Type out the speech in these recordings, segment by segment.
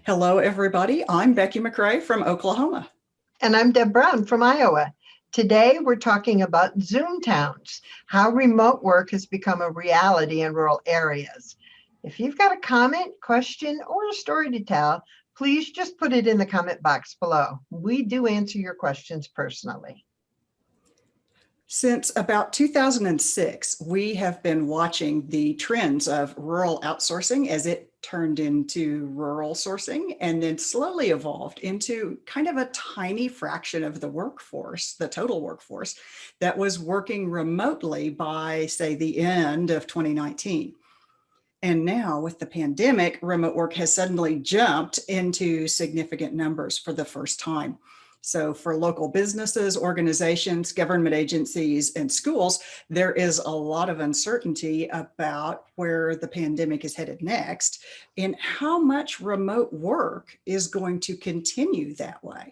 Hello, everybody. I'm Becky McRae from Oklahoma. And I'm Deb Brown from Iowa. Today, we're talking about Zoom towns, how remote work has become a reality in rural areas. If you've got a comment, question, or a story to tell, please just put it in the comment box below. We do answer your questions personally. Since about 2006, we have been watching the trends of rural outsourcing as it turned into rural sourcing and then slowly evolved into kind of a tiny fraction of the workforce, the total workforce, that was working remotely by, say, the end of 2019. And now with the pandemic, remote work has suddenly jumped into significant numbers for the first time. So for local businesses, organizations, government agencies, and schools, there is a lot of uncertainty about where the pandemic is headed next and how much remote work is going to continue that way.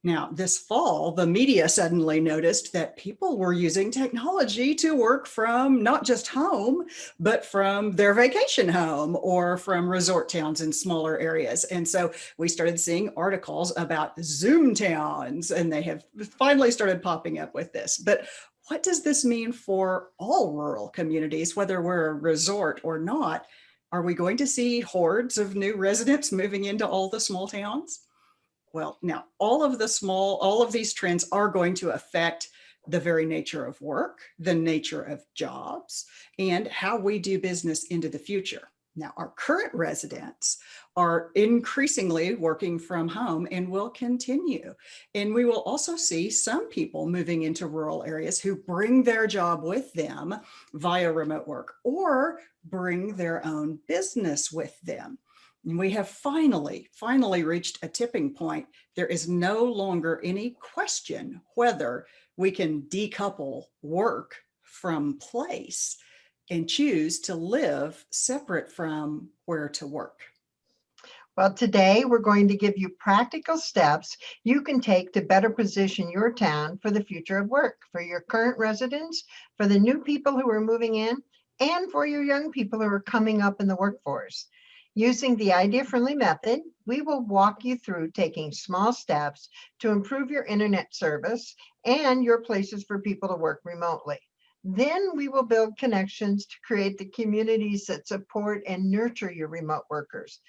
Now, this fall, the media suddenly noticed that people were using technology to work from not just home, but from their vacation home or from resort towns in smaller areas. And so we started seeing articles about Zoom towns, and they have finally started popping up with this. But what does this mean for all rural communities, whether we're a resort or not? Are we going to see hordes of new residents moving into all the small towns? Well, now all of these trends are going to affect the very nature of work, the nature of jobs, and how we do business into the future. Now, our current residents are increasingly working from home and will continue. And we will also see some people moving into rural areas who bring their job with them via remote work or bring their own business with them. We have finally reached a tipping point. There is no longer any question whether we can decouple work from place and choose to live separate from where to work. Well, today we're going to give you practical steps you can take to better position your town for the future of work, for your current residents, for the new people who are moving in, and for your young people who are coming up in the workforce. Using the idea-friendly method, we will walk you through taking small steps to improve your internet service and your places for people to work remotely. Then we will build connections to create the communities that support and nurture your remote workers.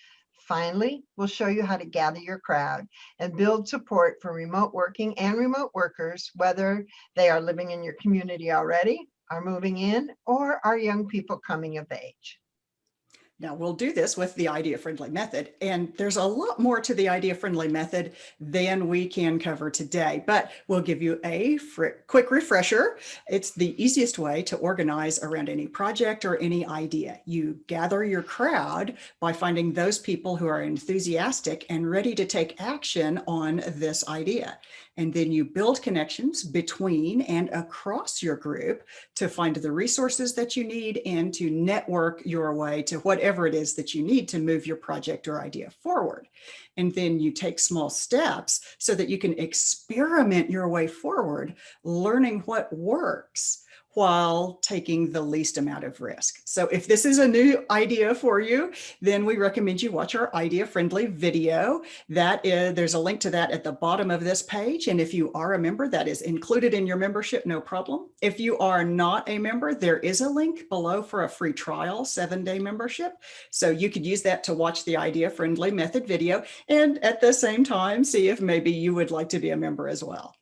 Finally, we'll show you how to gather your crowd and build support for remote working and remote workers, whether they are living in your community already, are moving in, or are young people coming of age. Now, we'll do this with the idea-friendly method, and there's a lot more to the idea-friendly method than we can cover today, but we'll give you a quick refresher. It's the easiest way to organize around any project or any idea. You gather your crowd by finding those people who are enthusiastic and ready to take action on this idea. And then you build connections between and across your group to find the resources that you need and to network your way to whatever it is that you need to move your project or idea forward. And then you take small steps so that you can experiment your way forward, learning what works while taking the least amount of risk. So if this is a new idea for you, then we recommend you watch our idea-friendly video. There's a link to that at the bottom of this page. And if you are a member, that is included in your membership, no problem. If you are not a member, there is a link below for a free trial 7-day membership. So you could use that to watch the idea-friendly method video and at the same time, see if maybe you would like to be a member as well.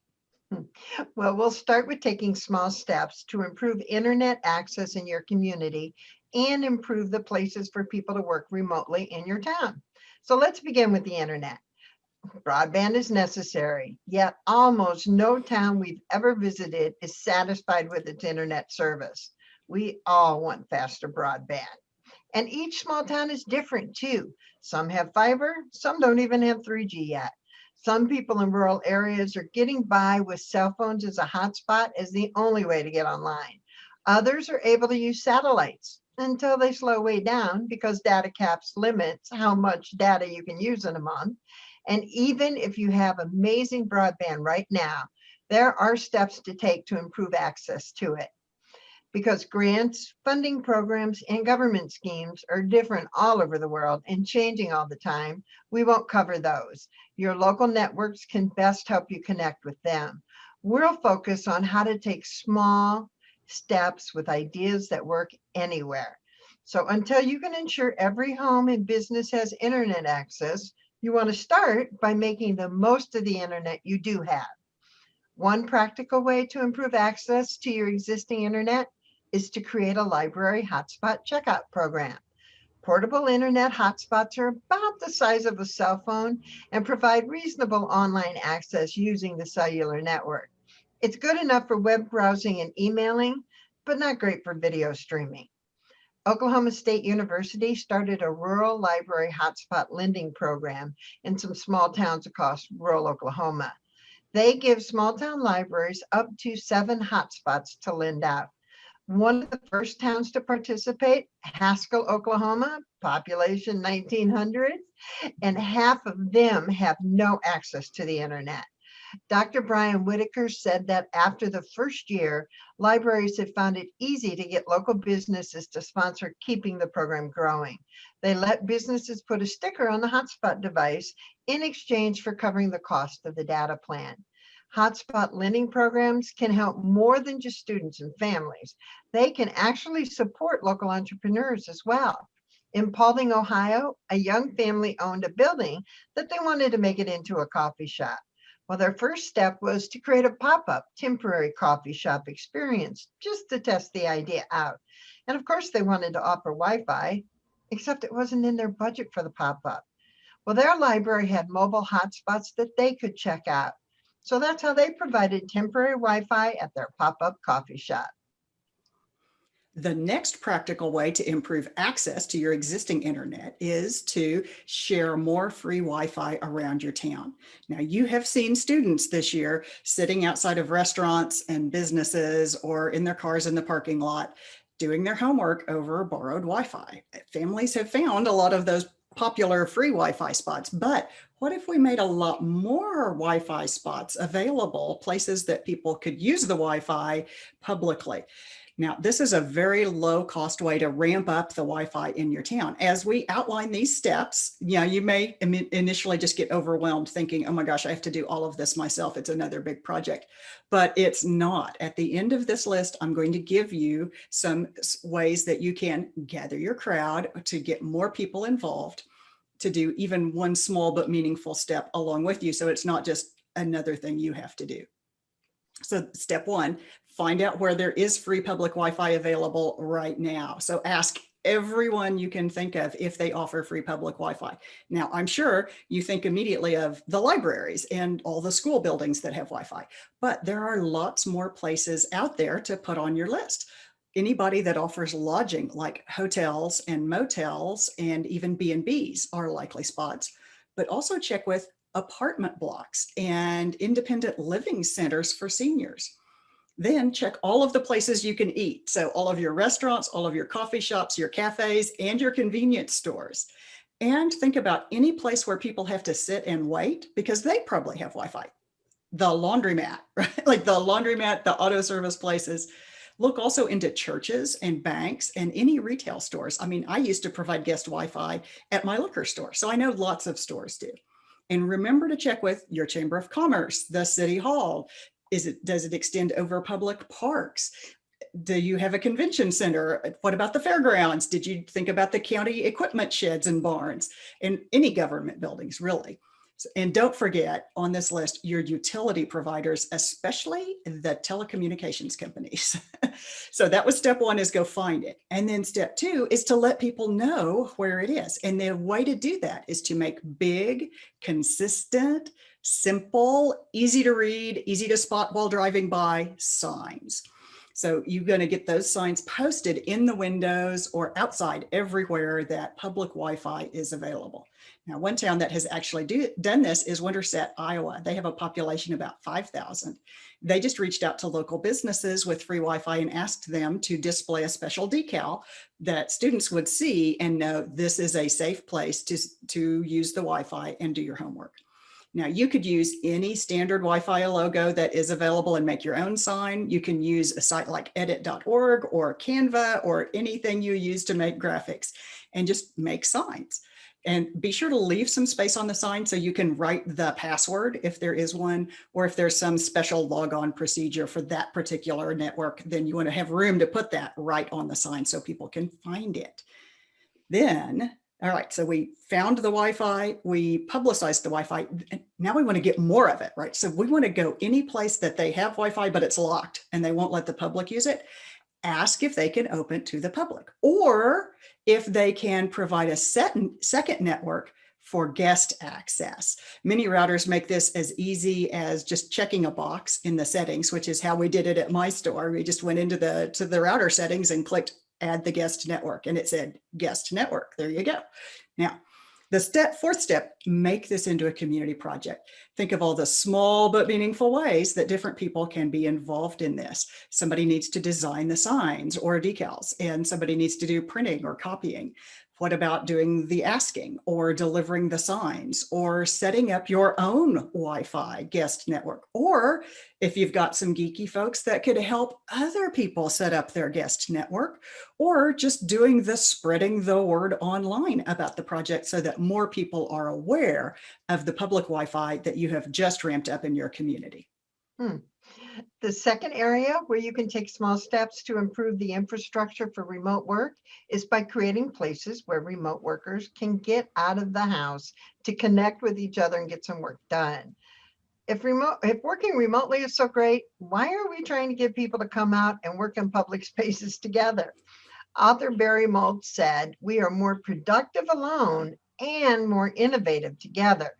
Well, we'll start with taking small steps to improve internet access in your community and improve the places for people to work remotely in your town. So let's begin with the internet. Broadband is necessary, yet almost no town we've ever visited is satisfied with its internet service. We all want faster broadband. And each small town is different too. Some have fiber, some don't even have 3G yet. Some people in rural areas are getting by with cell phones as a hotspot as the only way to get online. Others are able to use satellites until they slow way down because data caps limits how much data you can use in a month. And even if you have amazing broadband right now, there are steps to take to improve access to it. because grants, funding programs, and government schemes are different all over the world and changing all the time. We won't cover those. Your local networks can best help you connect with them. We'll focus on how to take small steps with ideas that work anywhere. So until you can ensure every home and business has internet access, you want to start by making the most of the internet you do have. One practical way to improve access to your existing internet is to create a library hotspot checkout program. Portable internet hotspots are about the size of a cell phone and provide reasonable online access using the cellular network. It's good enough for web browsing and emailing, but not great for video streaming. Oklahoma State University started a rural library hotspot lending program in some small towns across rural Oklahoma. They give small town libraries up to 7 hotspots to lend out. One of the first towns to participate, Haskell, Oklahoma, population 1900, and half of them have no access to the internet. Dr. Brian Whitaker said that after the first year, libraries have found it easy to get local businesses to sponsor keeping the program growing. They let businesses put a sticker on the hotspot device in exchange for covering the cost of the data plan. Hotspot lending programs can help more than just students and families. They can actually support local entrepreneurs as well. In Paulding, Ohio, a young family owned a building that they wanted to make it into a coffee shop. Well, their first step was to create a pop-up temporary coffee shop experience just to test the idea out. And of course, they wanted to offer Wi-Fi, except it wasn't in their budget for the pop-up. Well, their library had mobile hotspots that they could check out. So that's how they provided temporary Wi-Fi at their pop-up coffee shop. The next practical way to improve access to your existing internet is to share more free Wi-Fi around your town. Now, you have seen students this year sitting outside of restaurants and businesses or in their cars in the parking lot doing their homework over borrowed Wi-Fi. Families have found a lot of those popular free Wi-Fi spots, but what if we made a lot more Wi-Fi spots available, places that people could use the Wi-Fi publicly? Now, this is a very low cost way to ramp up the Wi-Fi in your town. As we outline these steps, you may initially just get overwhelmed thinking, oh my gosh, I have to do all of this myself. It's another big project, but it's not. At the end of this list, I'm going to give you some ways that you can gather your crowd to get more people involved, to do even one small but meaningful step along with you. So it's not just another thing you have to do. So step one, find out where there is free public Wi-Fi available right now. So ask everyone you can think of if they offer free public Wi-Fi. Now, I'm sure you think immediately of the libraries and all the school buildings that have Wi-Fi, but there are lots more places out there to put on your list. Anybody that offers lodging, like hotels and motels and even B&Bs are likely spots, but also check with apartment blocks and independent living centers for seniors. Then check all of the places you can eat. So all of your restaurants, all of your coffee shops, your cafes, and your convenience stores. And think about any place where people have to sit and wait because they probably have Wi-Fi. The laundromat, right? Like the laundromat, the auto service places. Look also into churches and banks and any retail stores. I mean, I used to provide guest Wi-Fi at my liquor store, so I know lots of stores do. And remember to check with your Chamber of Commerce, the City Hall. Does it extend over public parks? Do you have a convention center? What about the fairgrounds? Did you think about the county equipment sheds and barns and any government buildings, really? And don't forget on this list, your utility providers, especially the telecommunications companies. So that was step one, is go find it. And then step two is to let people know where it is. And the way to do that is to make big, consistent, simple, easy to read, easy to spot while driving by signs. So you're going to get those signs posted in the windows or outside everywhere that public Wi-Fi is available. Now, one town that has actually done this is Winterset, Iowa. They have a population of about 5,000. They just reached out to local businesses with free Wi-Fi and asked them to display a special decal that students would see and know this is a safe place to use the Wi-Fi and do your homework. Now, you could use any standard Wi-Fi logo that is available and make your own sign. You can use a site like edit.org or Canva or anything you use to make graphics and just make signs. And be sure to leave some space on the sign so you can write the password if there is one, or if there's some special logon procedure for that particular network, then you want to have room to put that right on the sign so people can find it. Then, all right, so we found the Wi-Fi, we publicized the Wi-Fi. Now we want to get more of it, right? So we want to go any place that they have Wi-Fi, but it's locked and they won't let the public use it. Ask if they can open it to the public, or if they can provide a second network for guest access. Many routers make this as easy as just checking a box in the settings, which is how we did it at my store. We just went into the router settings and clicked add the guest network, and it said guest network. There you go. Now, the fourth step, make this into a community project. Think of all the small but meaningful ways that different people can be involved in this. Somebody needs to design the signs or decals, and somebody needs to do printing or copying. What about doing the asking or delivering the signs or setting up your own Wi-Fi guest network? Or if you've got some geeky folks that could help other people set up their guest network, or just doing the spreading the word online about the project so that more people are aware of the public Wi-Fi that you have just ramped up in your community. The second area where you can take small steps to improve the infrastructure for remote work is by creating places where remote workers can get out of the house to connect with each other and get some work done. If working remotely is so great, why are we trying to get people to come out and work in public spaces together? Author Barry Moltz said, "We are more productive alone and more innovative together."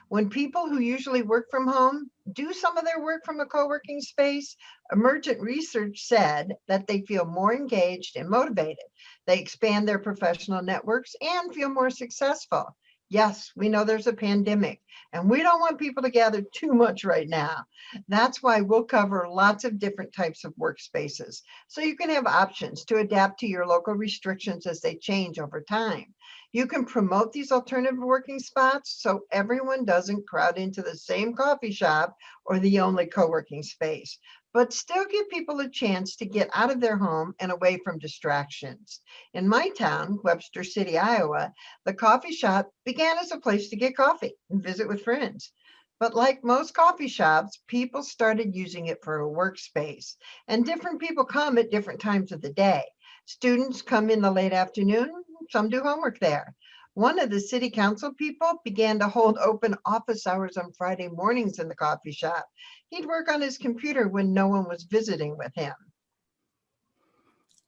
When people who usually work from home do some of their work from a co-working space, emergent research said that they feel more engaged and motivated. They expand their professional networks and feel more successful. Yes, we know there's a pandemic, and we don't want people to gather too much right now. That's why we'll cover lots of different types of workspaces, so you can have options to adapt to your local restrictions as they change over time. You can promote these alternative working spots so everyone doesn't crowd into the same coffee shop or the only co-working space, but still give people a chance to get out of their home and away from distractions. In my town, Webster City, Iowa, the coffee shop began as a place to get coffee and visit with friends. But like most coffee shops, people started using it for a workspace, and different people come at different times of the day. Students come in the late afternoon, some do homework there. One of the city council people began to hold open office hours on Friday mornings in the coffee shop. He'd work on his computer when no one was visiting with him.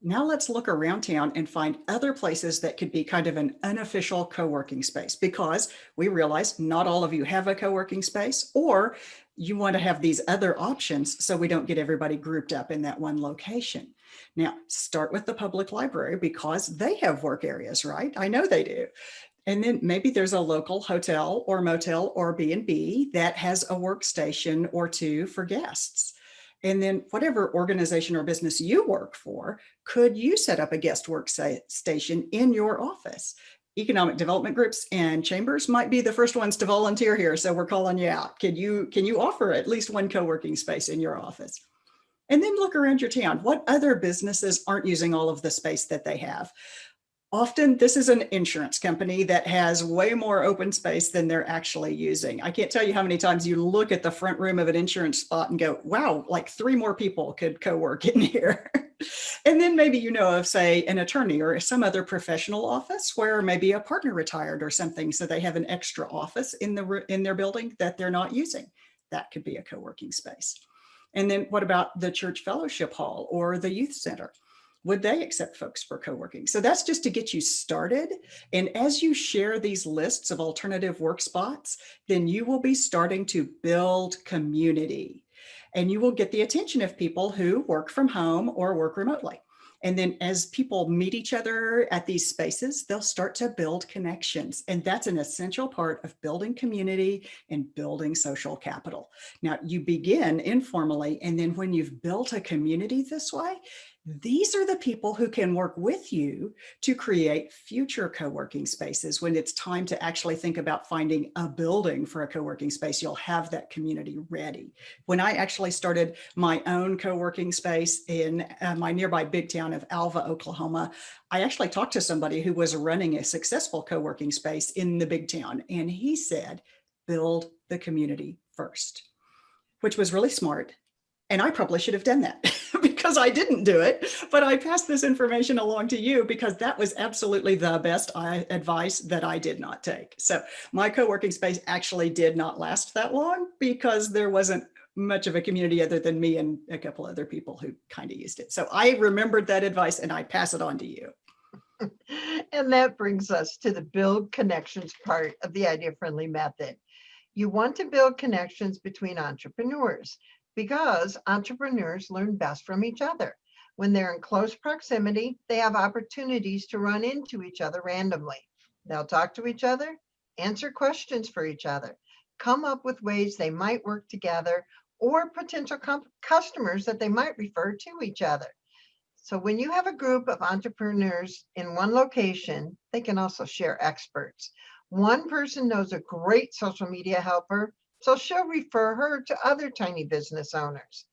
Now let's look around town and find other places that could be kind of an unofficial co-working space, because we realize not all of you have a co-working space, or you want to have these other options so we don't get everybody grouped up in that one location. Now, start with the public library because they have work areas, right? I know they do. And then maybe there's a local hotel or motel or B&B that has a workstation or two for guests. And then whatever organization or business you work for, could you set up a guest workstation in your office? Economic development groups and chambers might be the first ones to volunteer here, so we're calling you out. Can you offer at least one co-working space in your office? And then look around your town. What other businesses aren't using all of the space that they have? Often this is an insurance company that has way more open space than they're actually using. I can't tell you how many times you look at the front room of an insurance spot and go, wow, like 3 more people could co-work in here. And then maybe you know of, say, an attorney or some other professional office where maybe a partner retired or something, so they have an extra office in their building that they're not using. That could be a co-working space. And then what about the church fellowship hall or the youth center? Would they accept folks for co-working? So that's just to get you started. And as you share these lists of alternative work spots, then you will be starting to build community. And you will get the attention of people who work from home or work remotely. And then as people meet each other at these spaces, they'll start to build connections. And that's an essential part of building community and building social capital. Now, you begin informally, and then when you've built a community this way, These are the people who can work with you to create future co-working spaces. When it's time to actually think about finding a building for a co-working space, you'll have that community ready. When I actually started my own co-working space in my nearby big town of Alva, Oklahoma, I actually talked to somebody who was running a successful co-working space in the big town, and he said, build the community first, which was really smart. And I probably should have done that because I didn't do it, but I passed this information along to you because that was absolutely the best advice that I did not take. So my co-working space actually did not last that long because there wasn't much of a community other than me and a couple other people who kind of used it. So I remembered that advice and I pass it on to you. And that brings us to the build connections part of the Idea Friendly method. You want to build connections between entrepreneurs because entrepreneurs learn best from each other. When they're in close proximity, they have opportunities to run into each other randomly. They'll talk to each other, answer questions for each other, come up with ways they might work together, or potential customers that they might refer to each other. So when you have a group of entrepreneurs in one location, they can also share experts. One person knows a great social media helper, so she'll refer her to other tiny business owners.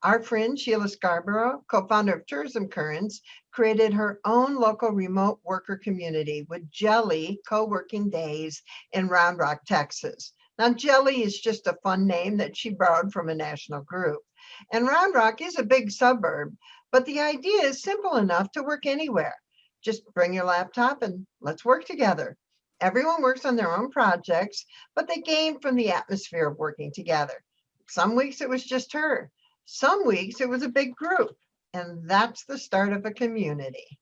Our friend Sheila Scarborough, co-founder of Tourism Currents, created her own local remote worker community with Jelly Co-working Days in Round Rock, Texas. Now, Jelly is just a fun name that she borrowed from a national group. And Round Rock is a big suburb, but the idea is simple enough to work anywhere. Just bring your laptop and let's work together. Everyone works on their own projects, but they gain from the atmosphere of working together. Some weeks it was just her. Some weeks it was a big group, and that's the start of a community.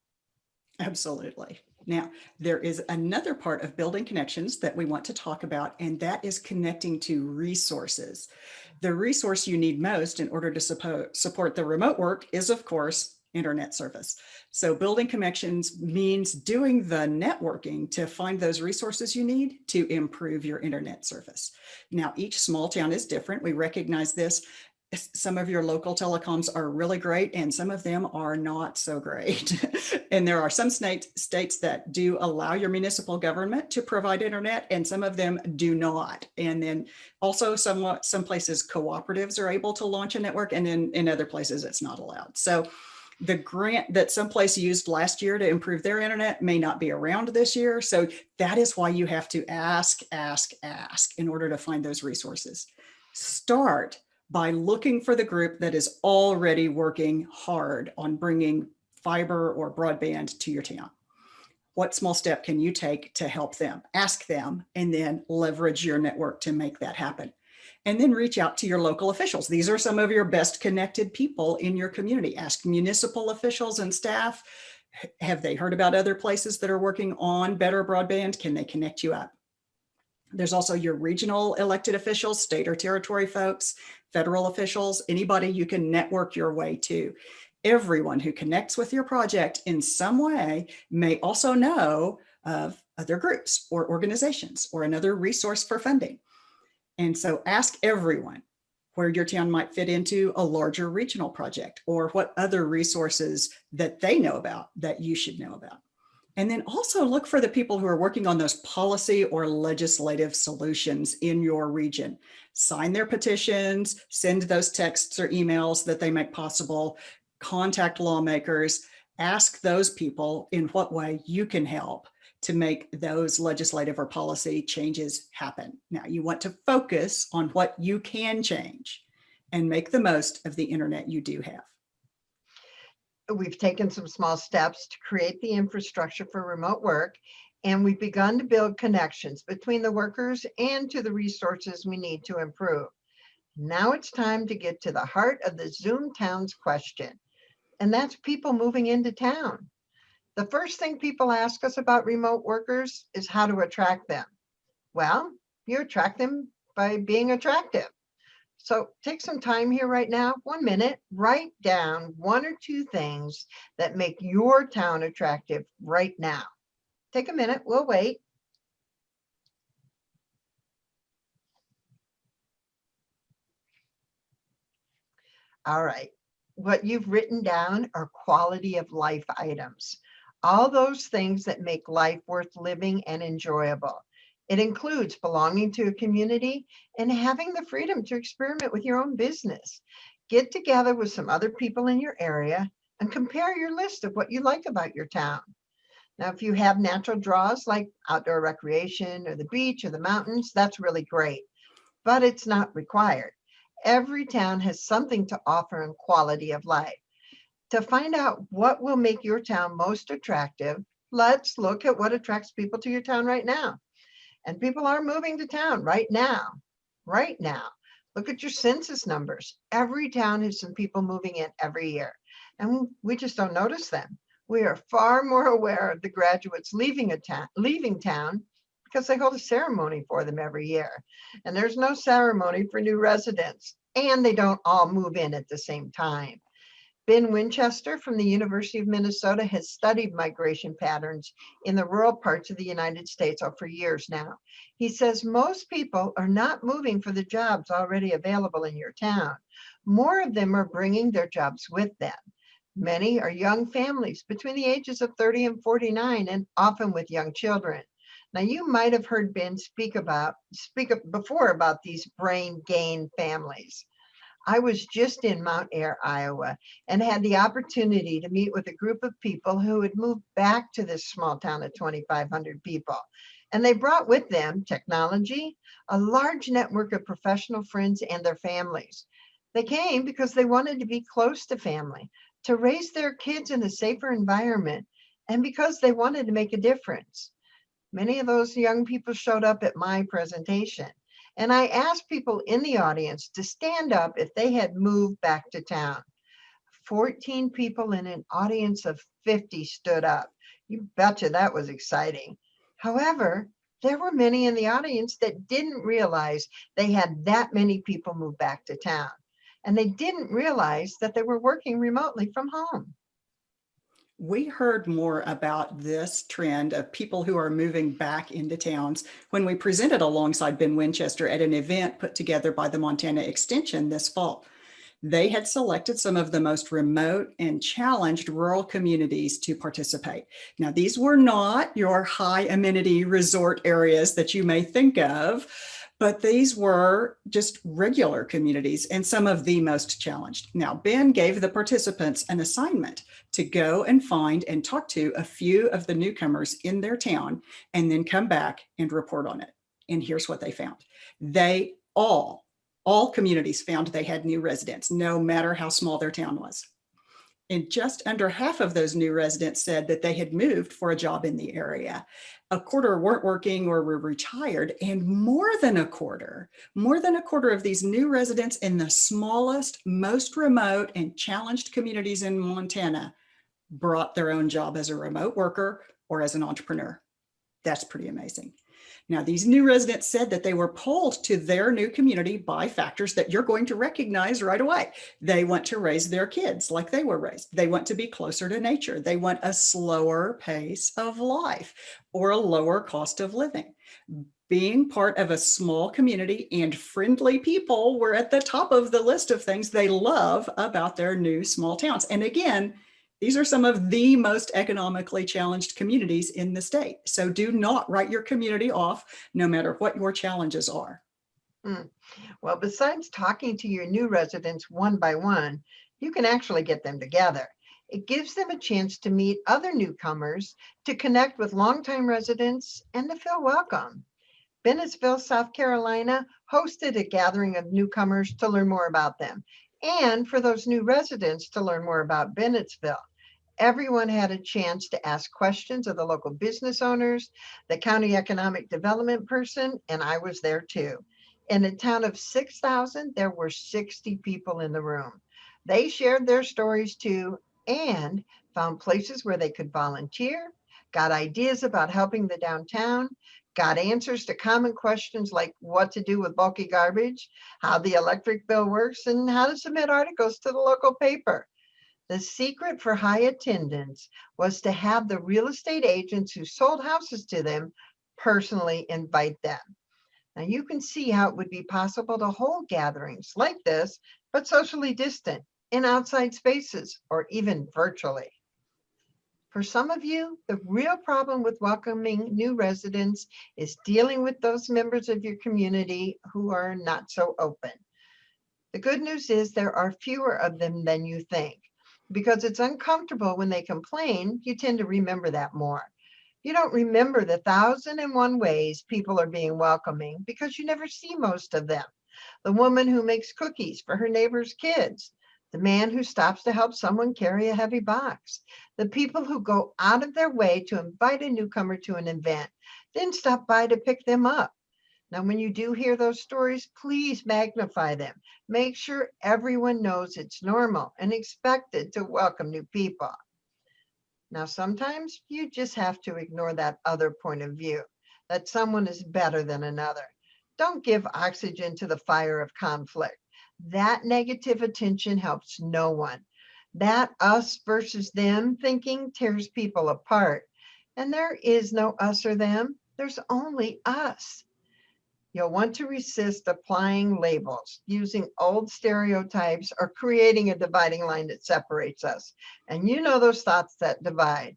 Absolutely. Now, there is another part of building connections that we want to talk about, and that is connecting to resources. The resource you need most in order to support the remote work is, of course, internet service. So building connections means doing the networking to find those resources you need to improve your internet service. Now, each small town is different. We recognize this. Some of your local telecoms are really great and some of them are not so great. And there are some states that do allow your municipal government to provide internet and some of them do not. And then also some places cooperatives are able to launch a network, and in other places it's not allowed. So the grant that someplace used last year to improve their internet may not be around this year. So that is why you have to ask in order to find those resources. Start by looking for the group that is already working hard on bringing fiber or broadband to your town. What small step can you take to help them? Ask them, and then leverage your network to make that happen. And then reach out to your local officials. These are some of your best connected people in your community. Ask municipal officials and staff, have they heard about other places that are working on better broadband? Can they connect you up? There's also your regional elected officials, state or territory folks, federal officials, anybody you can network your way to. Everyone who connects with your project in some way may also know of other groups or organizations or another resource for funding. And so ask everyone where your town might fit into a larger regional project or what other resources that they know about that you should know about. And then also look for the people who are working on those policy or legislative solutions in your region. Sign their petitions, send those texts or emails that they make possible, contact lawmakers, ask those people in what way you can help to make those legislative or policy changes happen. Now, you want to focus on what you can change and make the most of the internet you do have. We've taken some small steps to create the infrastructure for remote work, and we've begun to build connections between the workers and to the resources we need to improve. Now it's time to get to the heart of the Zoom Towns question, and that's people moving into town. The first thing people ask us about remote workers is how to attract them. Well, you attract them by being attractive. So take some time here right now, 1 minute, write down 1 or 2 things that make your town attractive right now. Take a minute, we'll wait. All right, what you've written down are quality of life items, all those things that make life worth living and enjoyable. It includes belonging to a community and having the freedom to experiment with your own business. Get together with some other people in your area and compare your list of what you like about your town. Now, if you have natural draws like outdoor recreation or the beach or the mountains, that's really great, but it's not required. Every town has something to offer in quality of life. To find out what will make your town most attractive, let's look at what attracts people to your town right now. And people are moving to town right now. Right now. Look at your census numbers. Every town has some people moving in every year, and we just don't notice them. We are far more aware of the graduates leaving town because they hold a ceremony for them every year. And there's no ceremony for new residents, and they don't all move in at the same time. Ben Winchester from the University of Minnesota has studied migration patterns in the rural parts of the United States for years now. He says most people are not moving for the jobs already available in your town. More of them are bringing their jobs with them. Many are young families between the ages of 30 and 49, and often with young children. Now, you might have heard Ben speak up before about these brain gain families. I was just in Mount Air, Iowa, and had the opportunity to meet with a group of people who had moved back to this small town of 2,500 people. And they brought with them technology, a large network of professional friends, and their families. They came because they wanted to be close to family, to raise their kids in a safer environment, and because they wanted to make a difference. Many of those young people showed up at my presentation. And I asked people in the audience to stand up if they had moved back to town. 14 people in an audience of 50 stood up. You betcha that was exciting. However, there were many in the audience that didn't realize they had that many people move back to town. And they didn't realize that they were working remotely from home. We heard more about this trend of people who are moving back into towns when we presented alongside Ben Winchester at an event put together by the Montana Extension this fall. They had selected some of the most remote and challenged rural communities to participate. Now, these were not your high amenity resort areas that you may think of, but these were just regular communities and some of the most challenged. Now, Ben gave the participants an assignment to go and find and talk to a few of the newcomers in their town and then come back and report on it. And here's what they found. They all communities found they had new residents, no matter how small their town was. And just under half of those new residents said that they had moved for a job in the area. A quarter weren't working or were retired, and more than a quarter of these new residents in the smallest, most remote, and challenged communities in Montana brought their own job as a remote worker or as an entrepreneur. That's pretty amazing. Now, these new residents said that they were pulled to their new community by factors that you're going to recognize right away. They want to raise their kids like they were raised. They want to be closer to nature. They want a slower pace of life or a lower cost of living. Being part of a small community and friendly people were at the top of the list of things they love about their new small towns. And again, these are some of the most economically challenged communities in the state. So do not write your community off, no matter what your challenges are. Well, besides talking to your new residents one by one, you can actually get them together. It gives them a chance to meet other newcomers, to connect with longtime residents, and to feel welcome. Bennettsville, South Carolina hosted a gathering of newcomers to learn more about them, and for those new residents to learn more about Bennettsville. Everyone had a chance to ask questions of the local business owners, the county economic development person, and I was there too. In a town of 6,000, there were 60 people in the room. They shared their stories too and found places where they could volunteer, got ideas about helping the downtown, got answers to common questions like what to do with bulky garbage, how the electric bill works, and how to submit articles to the local paper. The secret for high attendance was to have the real estate agents who sold houses to them personally invite them. Now you can see how it would be possible to hold gatherings like this, but socially distant in outside spaces, or even virtually. For some of you, the real problem with welcoming new residents is dealing with those members of your community who are not so open. The good news is there are fewer of them than you think. Because it's uncomfortable when they complain, you tend to remember that more. You don't remember the 1,001 ways people are being welcoming because you never see most of them. The woman who makes cookies for her neighbor's kids, the man who stops to help someone carry a heavy box, the people who go out of their way to invite a newcomer to an event, then stop by to pick them up. Now, when you do hear those stories, please magnify them. Make sure everyone knows it's normal and expected to welcome new people. Now, sometimes you just have to ignore that other point of view, that someone is better than another. Don't give oxygen to the fire of conflict. That negative attention helps no one. That us versus them thinking tears people apart. And there is no us or them, there's only us. You'll want to resist applying labels, using old stereotypes, or creating a dividing line that separates us. And you know those thoughts that divide.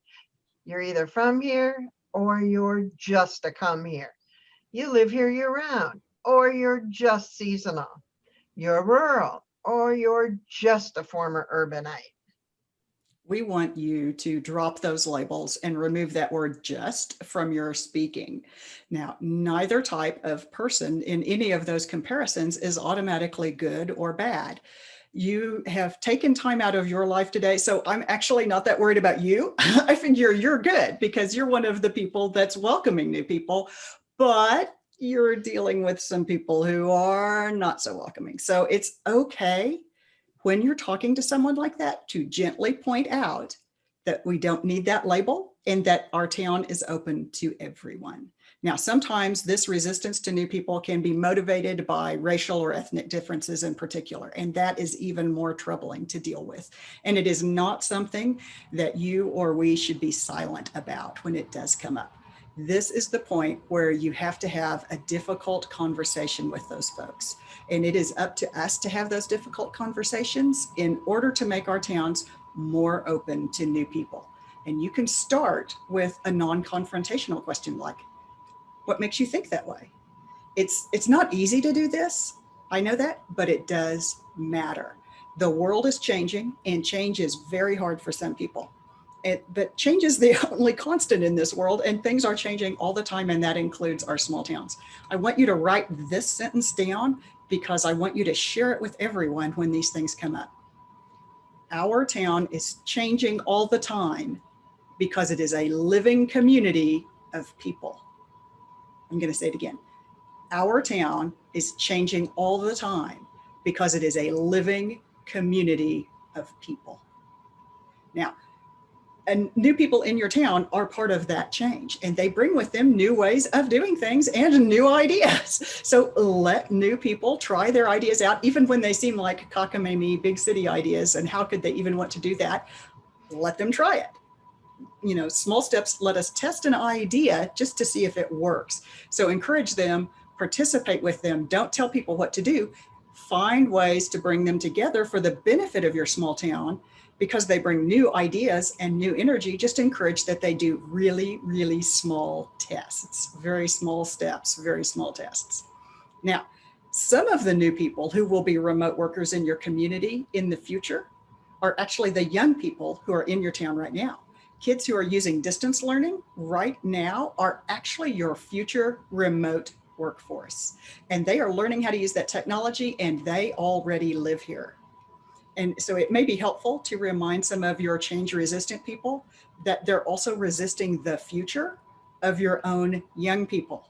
You're either from here or you're just a come here. You live here year round or you're just seasonal. You're rural or you're just a former urbanite. We want you to drop those labels and remove that word just from your speaking. Now, neither type of person in any of those comparisons is automatically good or bad. You have taken time out of your life today. So I'm actually not that worried about you. I figure you're good because you're one of the people that's welcoming new people, but you're dealing with some people who are not so welcoming. So it's okay when you're talking to someone like that to gently point out that we don't need that label and that our town is open to everyone. Now, sometimes this resistance to new people can be motivated by racial or ethnic differences in particular, and that is even more troubling to deal with. And it is not something that you or we should be silent about when it does come up. This is the point where you have to have a difficult conversation with those folks. And it is up to us to have those difficult conversations in order to make our towns more open to new people. And you can start with a non-confrontational question like, what makes you think that way? It's not easy to do this. I know that, but it does matter. The world is changing and change is very hard for some people. But change is the only constant in this world, and things are changing all the time, and that includes our small towns. I want you to write this sentence down because I want you to share it with everyone when these things come up. Our town is changing all the time because it is a living community of people. I'm going to say it again. Our town is changing all the time because it is a living community of people. Now, and new people in your town are part of that change, and they bring with them new ways of doing things and new ideas. So let new people try their ideas out, even when they seem like cockamamie big city ideas. And how could they even want to do that? Let them try it. You know, small steps let us test an idea just to see if it works. So encourage them, participate with them. Don't tell people what to do. Find ways to bring them together for the benefit of your small town, because they bring new ideas and new energy. Just encourage that they do really, really small tests, very small steps, very small tests. Now, some of the new people who will be remote workers in your community in the future are actually the young people who are in your town right now. Kids who are using distance learning right now are actually your future remote workforce. And they are learning how to use that technology, and they already live here. And so it may be helpful to remind some of your change resistant people that they're also resisting the future of your own young people.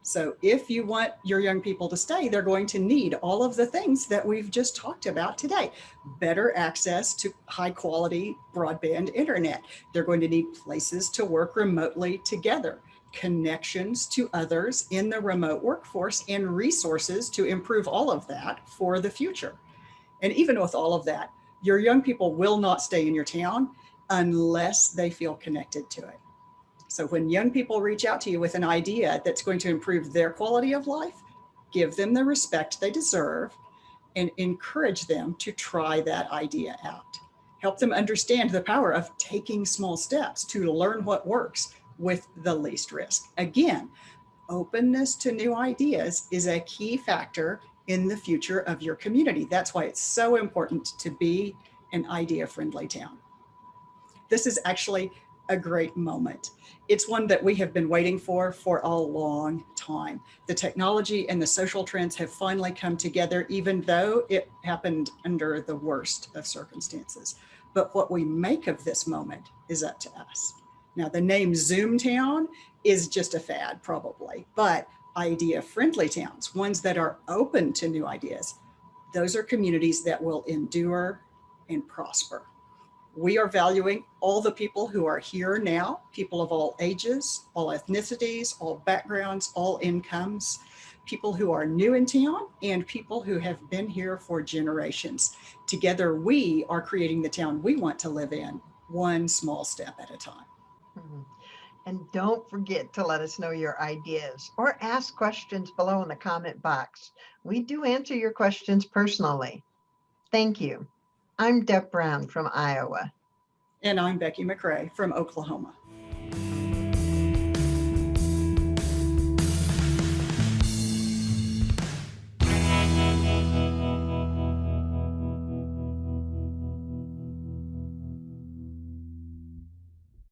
So if you want your young people to stay, they're going to need all of the things that we've just talked about today. Better access to high quality broadband internet. They're going to need places to work remotely together, connections to others in the remote workforce, and resources to improve all of that for the future. And even with all of that, your young people will not stay in your town unless they feel connected to it. So when young people reach out to you with an idea that's going to improve their quality of life, give them the respect they deserve, and encourage them to try that idea out. Help them understand the power of taking small steps to learn what works with the least risk. Again, openness to new ideas is a key factor in the future of your community. That's why it's so important to be an idea-friendly town. This is actually a great moment. It's one that we have been waiting for a long time. The technology and the social trends have finally come together, even though it happened under the worst of circumstances. But what we make of this moment is up to us. Now, the name Zoomtown is just a fad, probably, but idea-friendly towns, ones that are open to new ideas, those are communities that will endure and prosper. We are valuing all the people who are here now, people of all ages, all ethnicities, all backgrounds, all incomes, people who are new in town, and people who have been here for generations. Together, we are creating the town we want to live in, one small step at a time. Mhm. And don't forget to let us know your ideas or ask questions below in the comment box. We do answer your questions personally. Thank you. I'm Deb Brown from Iowa. And I'm Becky McRae from Oklahoma.